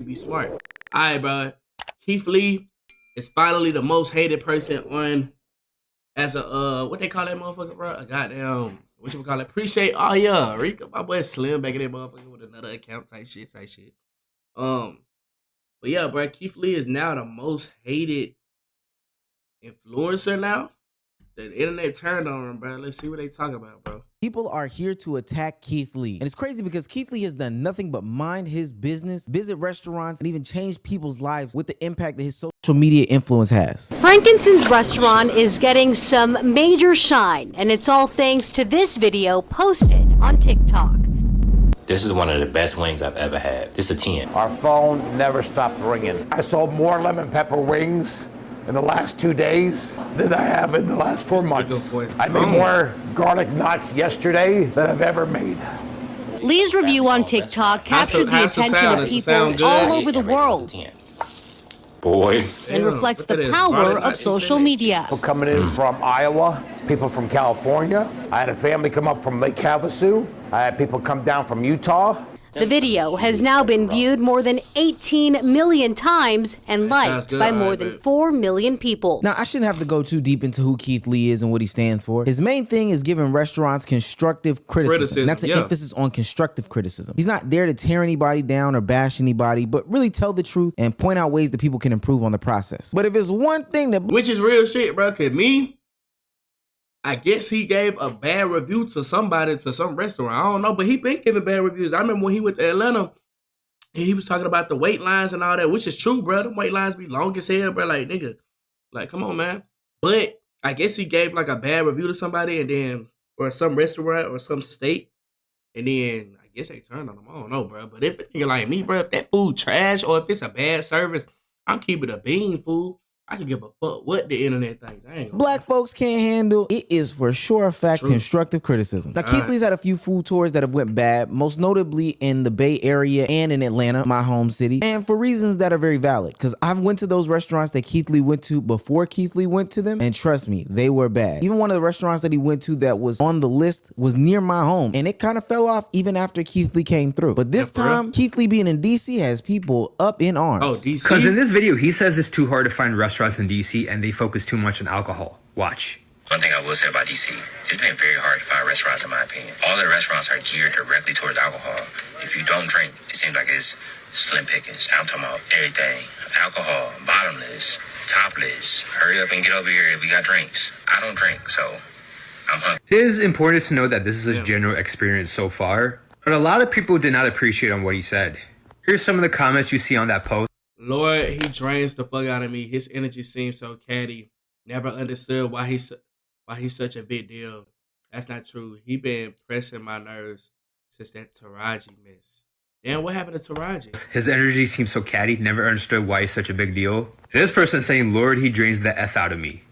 be smart. All right, bro. Keith Lee is finally the most hated person on as a what they call that motherfucker, bro? A goddamn what you call it? Appreciate. Oh yeah, Rika, my boy Slim back in that motherfucker with another account type shit. Um, but yeah, bro, Keith Lee is now the most hated influencer now. The internet turned on him, bro. Let's see what they talking about, bro. People are here to attack Keith Lee. And it's crazy because Keith Lee has done nothing but mind his business, visit restaurants, and even change people's lives with the impact that his social media influence has. Frankenstein's restaurant is getting some major shine, and it's all thanks to this video posted on TikTok. This is one of the best wings I've ever had. This is a 10. Our phone never stopped ringing. I sold more lemon pepper wings in the last 2 days than I have in the last 4 months. I made more garlic knots yesterday than I've ever made. Lee's review on TikTok captured the attention of people all over the world Boy. and reflects the power of social media. People coming in from Iowa, people from California. I had a family come up from Lake Havasu. I had people come down from Utah. The video has now been viewed more than 18 million times and liked by more than 4 million people. Now, I shouldn't have to go too deep into who Keith Lee is and what he stands for. His main thing is giving restaurants constructive criticism. That's an emphasis on constructive criticism. He's not there to tear anybody down or bash anybody, but really tell the truth and point out ways that people can improve on the process. But if it's one thing that... Which is real shit, bro, because I guess he gave a bad review to somebody, to some restaurant. I don't know, but he been giving bad reviews. I remember when he went to Atlanta, and he was talking about the wait lines and all that, which is true, bro. The wait lines be long as hell, bro. Like, nigga, like, come on, man. But I guess he gave, like, a bad review to somebody, and then, or some restaurant or some state, and then I guess they turned on him. I don't know, bro. But if a nigga like me, bro, if that food trash or if it's a bad service, I'm keeping a bean, fool. I can give a fuck what the internet thinks. I ain't Black folks can't handle, it is for sure a fact constructive criticism. Now, Keith Lee's had a few food tours that have went bad, most notably in the Bay Area and in Atlanta, my home city, and for reasons that are very valid, because I've went to those restaurants that Keith Lee went to before Keith Lee went to them, and trust me, they were bad. Even one of the restaurants that he went to that was on the list was near my home, and it kind of fell off even after Keith Lee came through. But this time, Keith Lee being in DC has people up in arms. Oh, DC? Because in this video, he says it's too hard to find restaurants in DC and they focus too much on alcohol. Watch. One thing I will say about DC, it's been very hard to find restaurants in my opinion. All the restaurants are geared directly towards alcohol. If you don't drink, it seems like it's slim pickings. I'm talking about everything. Alcohol, bottomless, topless. Hurry up and get over here if we got drinks. I don't drink, so I'm hungry. It is important to know that this is his general experience so far, but a lot of people did not appreciate on what he said. Here's some of the comments you see on that post. Lord, he drains the fuck out of me. His energy seems so catty. Never understood why he's such a big deal. That's not true. He been pressing my nerves since that Taraji mess. Damn, what happened to Taraji? His energy seems so catty. Never understood why he's such a big deal. This person saying, Lord, he drains the F out of me.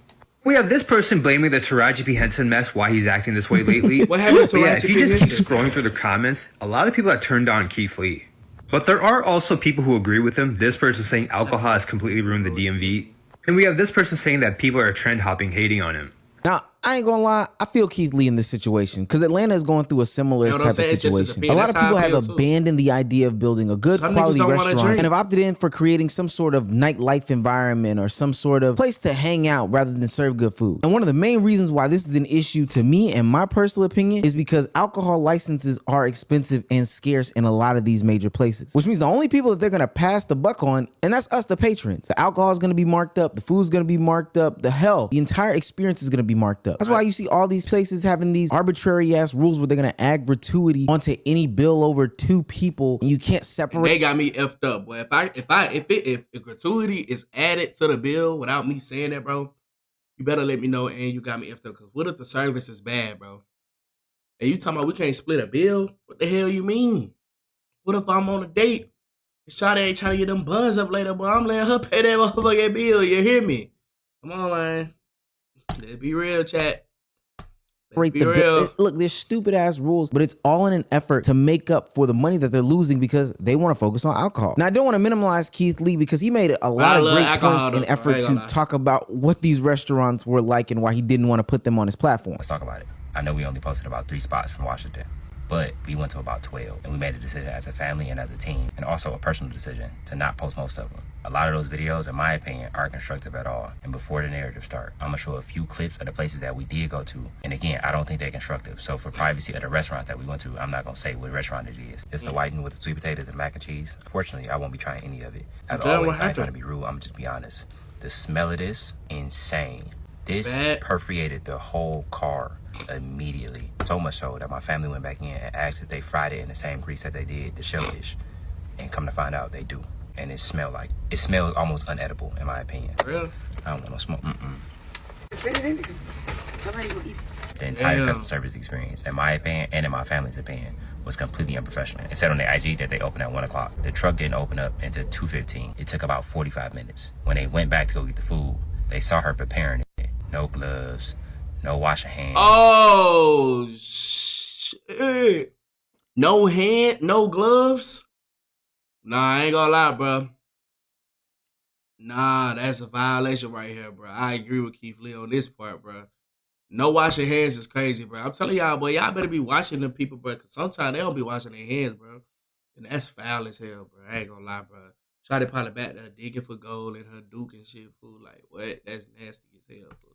We have this person blaming the Taraji P. Henson mess why he's acting this way lately. What happened to Taraji yeah, if you just Henson? keep scrolling through the comments, a lot of people have turned on Keith Lee. But there are also people who agree with him. This person saying alcohol has completely ruined the DMV. And we have this person saying that people are trend hopping, hating on him. Now, I ain't gonna lie, I feel Keith Lee in this situation because Atlanta is going through a similar type of situation. A lot of people have abandoned the idea of building a good quality restaurant and have opted in for creating some sort of nightlife environment or some sort of place to hang out rather than serve good food. And one of the main reasons why this is an issue to me and my personal opinion is because alcohol licenses are expensive and scarce in a lot of these major places, which means the only people that they're gonna pass the buck on, and that's us, the patrons. The alcohol is gonna be marked up, the food's gonna be marked up, the entire experience is gonna be marked up. That's why you see all these places having these arbitrary ass rules where they're gonna add gratuity onto any bill over 2 people, and you can't separate. And they got me effed up, boy. If gratuity is added to the bill without me saying that, bro, you better let me know. And you got me effed up, because what if the service is bad, bro? And you talking about we can't split a bill? What the hell you mean? What if I'm on a date and Shawty ain't trying to get them buns up later, boy? I'm letting her pay that motherfucking bill. You hear me? Come on, man. Let's be real, chat. Look, there's stupid ass rules, but it's all in an effort to make up for the money that they're losing because they want to focus on alcohol. Now, I don't want to minimize Keith Lee because he made a lot of great points in effort to talk about what these restaurants were like and why he didn't want to put them on his platform. Let's talk about it. I know we only posted about 3 spots from Washington, but we went to about 12, and we made a decision as a family and as a team, and also a personal decision to not post most of them. A lot of those videos, in my opinion, aren't constructive at all. And before the narrative start, I'm gonna show a few clips of the places that we did go to. And again, I don't think they're constructive. So for privacy of the restaurants that we went to, I'm not gonna say what restaurant it is. It's the whiting with the sweet potatoes and mac and cheese. Fortunately, I won't be trying any of it. As always, I ain't trying to be rude, I'm just be honest. The smell of this, insane. This perforated the whole car immediately. So much so that my family went back in and asked if they fried it in the same grease that they did the shellfish. And come to find out, they do. And it smells almost unedible, in my opinion. Really? I don't want no smoke. Spit it in there. Somebody will eat it. The entire customer service experience, in my opinion and in my family's opinion, was completely unprofessional. It said on the IG that they opened at 1 o'clock. The truck didn't open up until 2:15. It took about 45 minutes. When they went back to go get the food, they saw her preparing it. No gloves, no washing hands. Oh, shit. No gloves? Nah, I ain't gonna lie, bro. Nah, that's a violation right here, bro. I agree with Keith Lee on this part, bro. No washing hands is crazy, bro. I'm telling y'all, boy, y'all better be watching them people, bro, because sometimes they don't be washing their hands, bro. And that's foul as hell, bro. I ain't gonna lie, bro. Shawty probably back there digging for gold in her Duke and shit, fool. Like, what? That's nasty as hell, fool.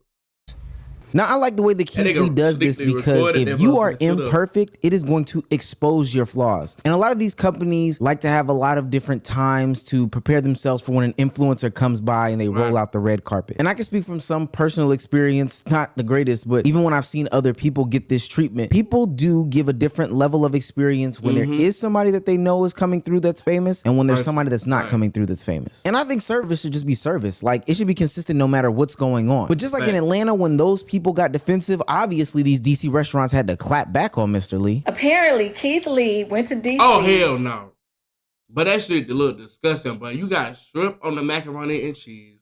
Now, I like the way that Keith Lee does this because if you are imperfect, it is going to expose your flaws. And a lot of these companies like to have a lot of different times to prepare themselves for when an influencer comes by and they roll out the red carpet. And I can speak from some personal experience, not the greatest, but even when I've seen other people get this treatment, people do give a different level of experience when there is somebody that they know is coming through that's famous and when there's somebody that's not coming through that's famous. And I think service should just be service. Like, it should be consistent no matter what's going on. But just like in Atlanta, when those people got defensive, obviously these DC restaurants had to clap back on Mr. Lee. Apparently, Keith Lee went to DC. Oh, hell no. But that shit look disgusting, bro. You got shrimp on the macaroni and cheese.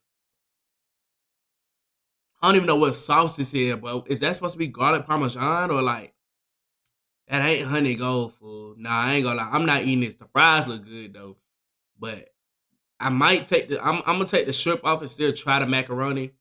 I don't even know what sauce is here, bro. Is that supposed to be garlic parmesan or like, that ain't honey gold, fool. Nah, I ain't gonna lie. I'm not eating this. The fries look good though. But I might take I'm gonna take the shrimp off and still try the macaroni.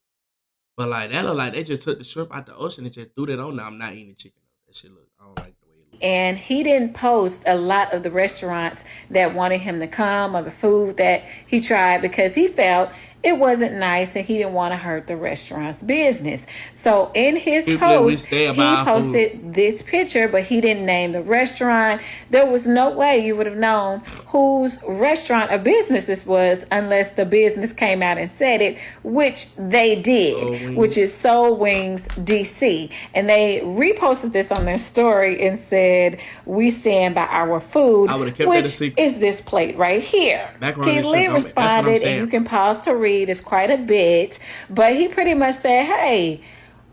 But like that look like they just took the shrimp out the ocean and just threw that on there. I'm not eating the chicken. That shit look, I don't like the way it looks. And he didn't post a lot of the restaurants that wanted him to come or the food that he tried because he felt it wasn't nice and he didn't want to hurt the restaurant's business. So in his post, he posted this picture, but he didn't name the restaurant. There was no way you would have known whose restaurant or business this was unless the business came out and said it, which they did, which is Soul Wings DC. And they reposted this on their story and said, "We stand by our food," which is this plate right here. Keith Lee responded, and you can pause to read. It's quite a bit, but he pretty much said, "Hey,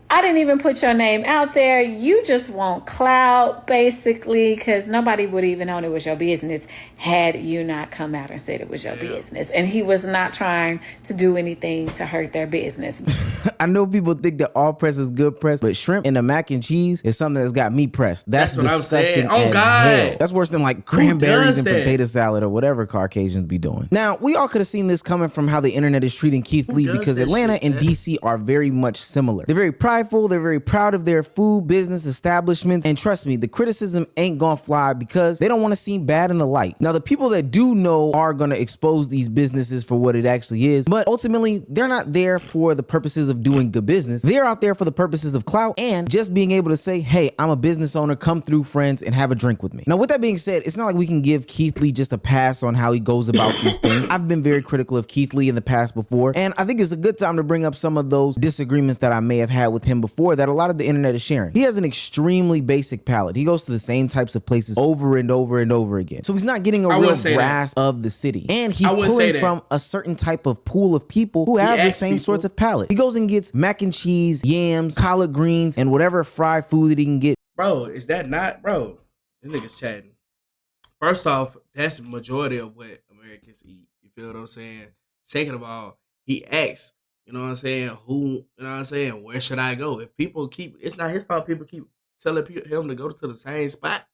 I didn't even put your name out there. You just want clout, basically, because nobody would even know it was your business had you not come out and said it was your business." And he was not trying to do anything to hurt their business. I know people think that all press is good press, but shrimp and the mac and cheese is something that's got me pressed. That's disgusting. Oh, God. Hell. That's worse than like cranberries and potato salad or whatever Caucasians be doing. Now, we all could have seen this coming from how the internet is treating Keith Lee because Atlanta and DC are very much similar. They're very prideful. They're very proud of their food, business, establishments. And trust me, the criticism ain't gonna fly because they don't want to seem bad in the light. Now, the people that do know are gonna expose these businesses for what it actually is. But ultimately, they're not there for the purposes of doing good business. They're out there for the purposes of clout and just being able to say, "Hey, I'm a business owner. Come through, friends, and have a drink with me." Now, with that being said, it's not like we can give Keith Lee just a pass on how he goes about these things. I've been very critical of Keith Lee in the past before, and I think it's a good time to bring up some of those disagreements that I may have had with him before that a lot of the internet is sharing. He has an extremely basic palate. He goes to the same types of places over and over and over again. So he's not getting a real grasp of the city. And he's pulling from a certain type of pool of people who have the same sorts of palate. He goes and gets mac and cheese, yams, collard greens, and whatever fried food that he can get. Bro, is that not, bro? This nigga's chatting. First off, that's the majority of what Americans eat. You feel what I'm saying? Second of all, he asks, you know what I'm saying, who, you know what I'm saying, where should I go? If people keep, it's not his fault people keep telling him to go to the same spot.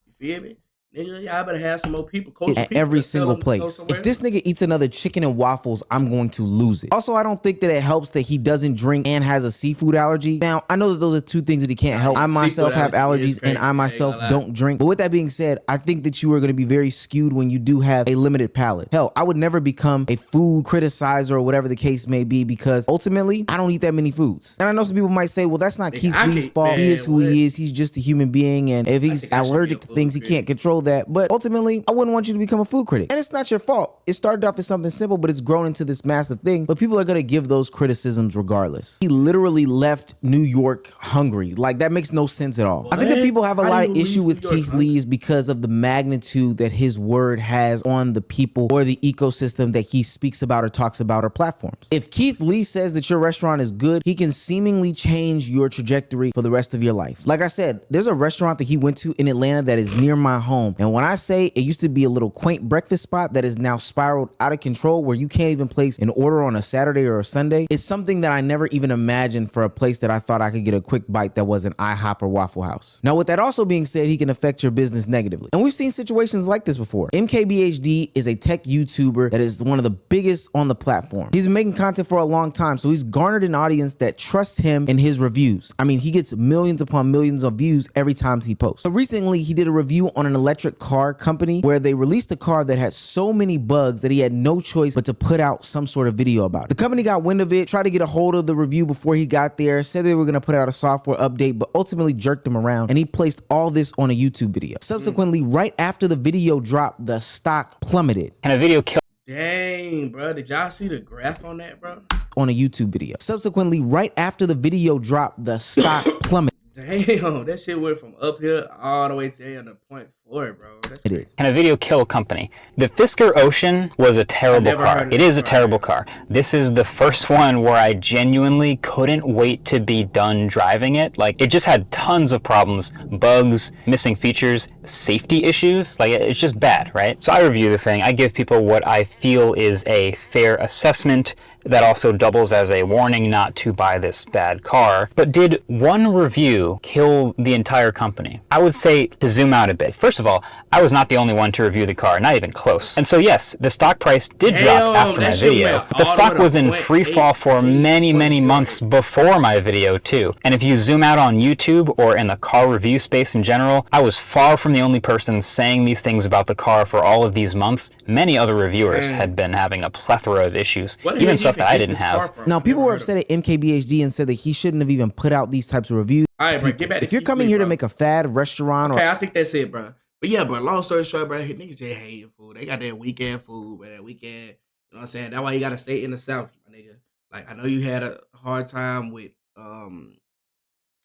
You feel me? Nigga, y'all better have some more people. At every single place. If this nigga eats another chicken and waffles, I'm going to lose it. Also, I don't think that it helps that he doesn't drink and has a seafood allergy. Now, I know that those are two things that he can't help. I myself have allergies and I myself don't drink. But with that being said, I think that you are going to be very skewed when you do have a limited palate. Hell, I would never become a food criticizer or whatever the case may be because ultimately, I don't eat that many foods. And I know some people might say, well, that's not Keith Lee's fault. He is who he is. He's just a human being. And if he's allergic to things, he can't control that. But ultimately, I wouldn't want you to become a food critic. And it's not your fault. It started off as something simple, but it's grown into this massive thing. But people are going to give those criticisms regardless. He literally left New York hungry. Like, that makes no sense at all. What? I think that people have a lot of issue with Keith Lee's because of the magnitude that his word has on the people or the ecosystem that he speaks about or talks about or platforms. If Keith Lee says that your restaurant is good, he can seemingly change your trajectory for the rest of your life. Like I said, there's a restaurant that he went to in Atlanta that is near my home. And when I say it used to be a little quaint breakfast spot that is now spiraled out of control where you can't even place an order on a Saturday or a Sunday, it's something that I never even imagined for a place that I thought I could get a quick bite that was an IHOP or Waffle House. Now, with that also being said, he can affect your business negatively. And we've seen situations like this before. MKBHD is a tech YouTuber that is one of the biggest on the platform. He's been making content for a long time, so he's garnered an audience that trusts him in his reviews. I mean, he gets millions upon millions of views every time he posts. So recently, he did a review on an electric car company where they released a car that had so many bugs that he had no choice but to put out some sort of video about it. The company got wind of it, tried to get a hold of the review before he got there, said they were going to put out a software update, but ultimately jerked him around, and he placed all this on a YouTube video. Subsequently, right after the video dropped, the stock plummeted. Can a video kill? Dang, bro. Did y'all see the graph on that, bro? On a YouTube video. Subsequently, right after the video dropped, the stock plummeted. Damn, that shit went from up here all the way down to 0.4, bro. That's crazy. Can a video kill a company? The Fisker Ocean was a terrible car. It is a terrible car. This is the first one where I genuinely couldn't wait to be done driving it. Like, it just had tons of problems, bugs, missing features, safety issues. Like, it's just bad, right? So I review the thing. I give people what I feel is a fair assessment that also doubles as a warning not to buy this bad car. But did one review kill the entire company? I would say to zoom out a bit. First of all, I was not the only one to review the car, not even close. And so yes, the stock price did drop after my video. But the stock was in free fall for many, many months before my video too. And if you zoom out on YouTube or in the car review space in general, I was far from the only person saying these things about the car for all of these months. Many other reviewers had been having a plethora of issues, even stuff that I didn't have. Now, people were upset at MKBHD and said that he shouldn't have even put out these types of reviews. All right, bro, get back. If you're coming here to make a fad restaurant, okay, I think that's it, bro. But yeah, bro, long story short, bro, niggas just hating food. They got that weekend food, bro, that weekend. You know what I'm saying? That's why you gotta stay in the South, my nigga. Like, I know you had a hard time with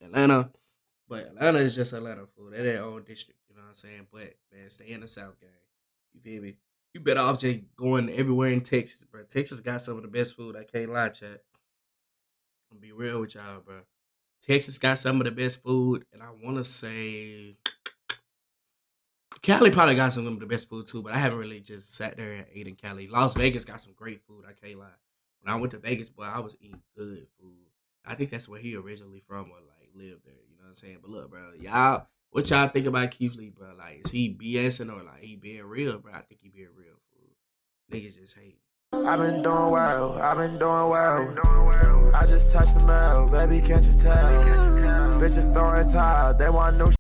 Atlanta, but Atlanta is just Atlanta food. They're their own district, you know what I'm saying? But man, stay in the South, gang. You feel me? You better off just going everywhere in Texas, bro. Texas got some of the best food. I can't lie, chat. I'm gonna be real with y'all, bro. Texas got some of the best food, and I want to say Cali probably got some of the best food too, but I haven't really just sat there and ate in Cali. Las Vegas got some great food. I can't lie. When I went to Vegas, boy, I was eating good food. I think that's where he originally from or like lived there. You know what I'm saying? But look, bro, y'all, what y'all think about Keith Lee, bro? Like, is he BSing or like he being real, bro? I think he being real, fool. Niggas just hate. I've been doing well, I just touched the mail, baby, can't you tell? Bitches throwing tile, they want no